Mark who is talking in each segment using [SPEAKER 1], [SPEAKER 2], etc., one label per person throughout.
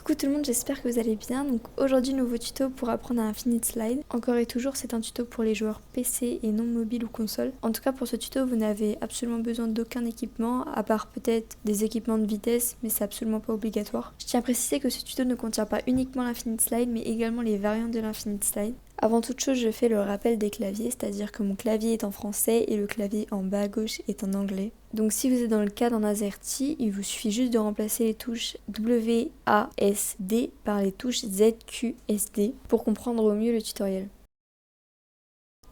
[SPEAKER 1] Coucou tout le monde, j'espère que vous allez bien. Donc aujourd'hui, nouveau tuto pour apprendre à Infinite Slide. Encore et toujours, c'est un tuto pour les joueurs PC et non mobile ou console. En tout cas, pour ce tuto, vous n'avez absolument besoin d'aucun équipement, à part peut-être des équipements de vitesse, mais c'est absolument pas obligatoire. Je tiens à préciser que ce tuto ne contient pas uniquement l'Infinite Slide, mais également les variantes de l'Infinite Slide. Avant toute chose, je fais le rappel des claviers, c'est-à-dire que mon clavier est en français et le clavier en bas à gauche est en anglais. Donc si vous êtes dans le cas d'un AZERTY, il vous suffit juste de remplacer les touches W, A, S, D par les touches Z, Q, S, D pour comprendre au mieux le tutoriel.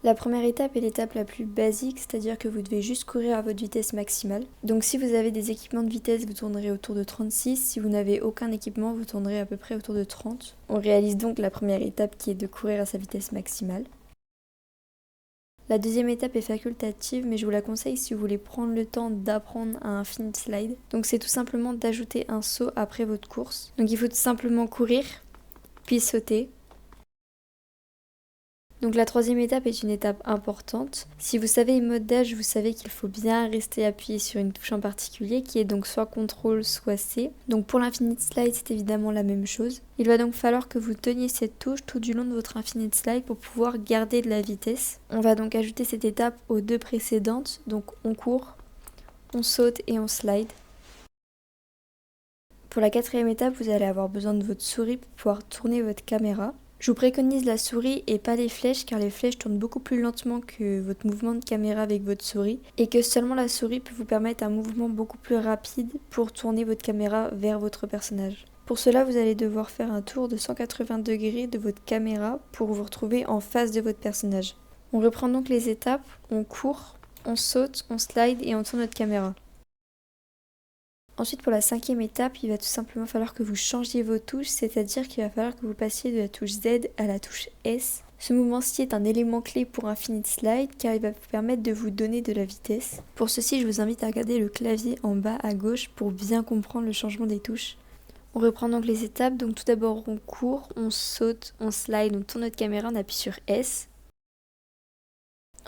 [SPEAKER 1] La première étape est l'étape la plus basique, c'est-à-dire que vous devez juste courir à votre vitesse maximale. Donc si vous avez des équipements de vitesse, vous tournerez autour de 36. Si vous n'avez aucun équipement, vous tournerez à peu près autour de 30. On réalise donc la première étape qui est de courir à sa vitesse maximale. La deuxième étape est facultative, mais je vous la conseille si vous voulez prendre le temps d'apprendre à Infinite Slide. Donc c'est tout simplement d'ajouter un saut après votre course. Donc il faut tout simplement courir, puis sauter. Donc la troisième étape est une étape importante. Si vous savez mode dash, vous savez qu'il faut bien rester appuyé sur une touche en particulier qui est donc soit CTRL soit C. Donc pour l'Infinite Slide, c'est évidemment la même chose. Il va donc falloir que vous teniez cette touche tout du long de votre Infinite Slide pour pouvoir garder de la vitesse. On va donc ajouter cette étape aux deux précédentes. Donc on court, on saute et on slide. Pour la quatrième étape, vous allez avoir besoin de votre souris pour pouvoir tourner votre caméra. Je vous préconise la souris et pas les flèches car les flèches tournent beaucoup plus lentement que votre mouvement de caméra avec votre souris et que seulement la souris peut vous permettre un mouvement beaucoup plus rapide pour tourner votre caméra vers votre personnage. Pour cela, vous allez devoir faire un tour de 180 degrés de votre caméra pour vous retrouver en face de votre personnage. On reprend donc les étapes, on court, on saute, on slide et on tourne notre caméra. Ensuite, pour la cinquième étape, il va tout simplement falloir que vous changiez vos touches, c'est-à-dire qu'il va falloir que vous passiez de la touche Z à la touche S. Ce mouvement-ci est un élément clé pour Infinite Slide car il va vous permettre de vous donner de la vitesse. Pour ceci, je vous invite à regarder le clavier en bas à gauche pour bien comprendre le changement des touches. On reprend donc les étapes, donc tout d'abord on court, on saute, on slide, on tourne notre caméra, on appuie sur S.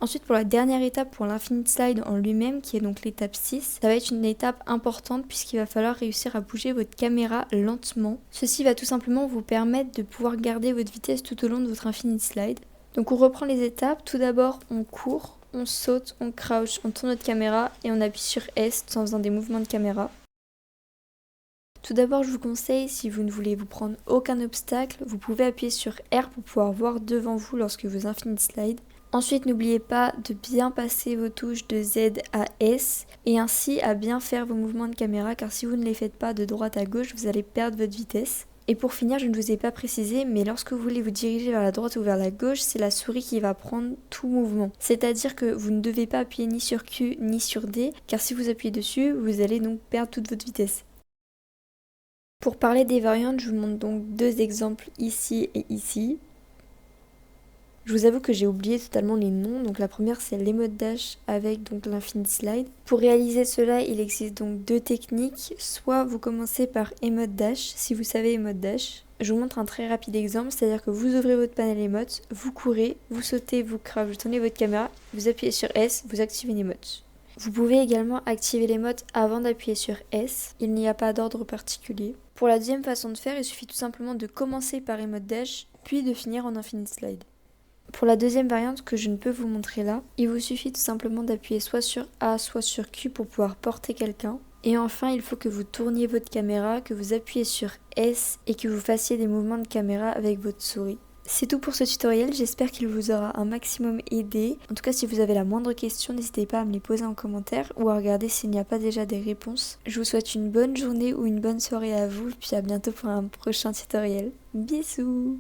[SPEAKER 1] Ensuite, pour la dernière étape, pour l'Infinite Slide en lui-même, qui est donc l'étape 6, ça va être une étape importante puisqu'il va falloir réussir à bouger votre caméra lentement. Ceci va tout simplement vous permettre de pouvoir garder votre vitesse tout au long de votre Infinite Slide. Donc on reprend les étapes. Tout d'abord, on court, on saute, on crouch, on tourne notre caméra et on appuie sur S tout en faisant des mouvements de caméra. Tout d'abord, je vous conseille, si vous ne voulez vous prendre aucun obstacle, vous pouvez appuyer sur R pour pouvoir voir devant vous lorsque vous Infinite Slide. Ensuite, n'oubliez pas de bien passer vos touches de Z à S et ainsi à bien faire vos mouvements de caméra car si vous ne les faites pas de droite à gauche, vous allez perdre votre vitesse. Et pour finir, je ne vous ai pas précisé, mais lorsque vous voulez vous diriger vers la droite ou vers la gauche, c'est la souris qui va prendre tout mouvement. C'est-à-dire que vous ne devez pas appuyer ni sur Q ni sur D car si vous appuyez dessus, vous allez donc perdre toute votre vitesse. Pour parler des variantes, je vous montre donc deux exemples ici et ici. Je vous avoue que j'ai oublié totalement les noms, donc la première c'est l'emote dash avec donc l'Infinite Slide. Pour réaliser cela, il existe donc deux techniques, soit vous commencez par emote dash, si vous savez emote dash. Je vous montre un très rapide exemple, c'est-à-dire que vous ouvrez votre panel emote, vous courez, vous sautez, vous crouchez, vous tournez votre caméra, vous appuyez sur S, vous activez l'emote. Vous pouvez également activer l'emote avant d'appuyer sur S, il n'y a pas d'ordre particulier. Pour la deuxième façon de faire, il suffit tout simplement de commencer par emote dash, puis de finir en Infinite Slide. Pour la deuxième variante que je ne peux vous montrer là, il vous suffit tout simplement d'appuyer soit sur A, soit sur Q pour pouvoir porter quelqu'un. Et enfin, il faut que vous tourniez votre caméra, que vous appuyez sur S et que vous fassiez des mouvements de caméra avec votre souris. C'est tout pour ce tutoriel, j'espère qu'il vous aura un maximum aidé. En tout cas, si vous avez la moindre question, n'hésitez pas à me les poser en commentaire ou à regarder s'il n'y a pas déjà des réponses. Je vous souhaite une bonne journée ou une bonne soirée à vous, puis à bientôt pour un prochain tutoriel. Bisous!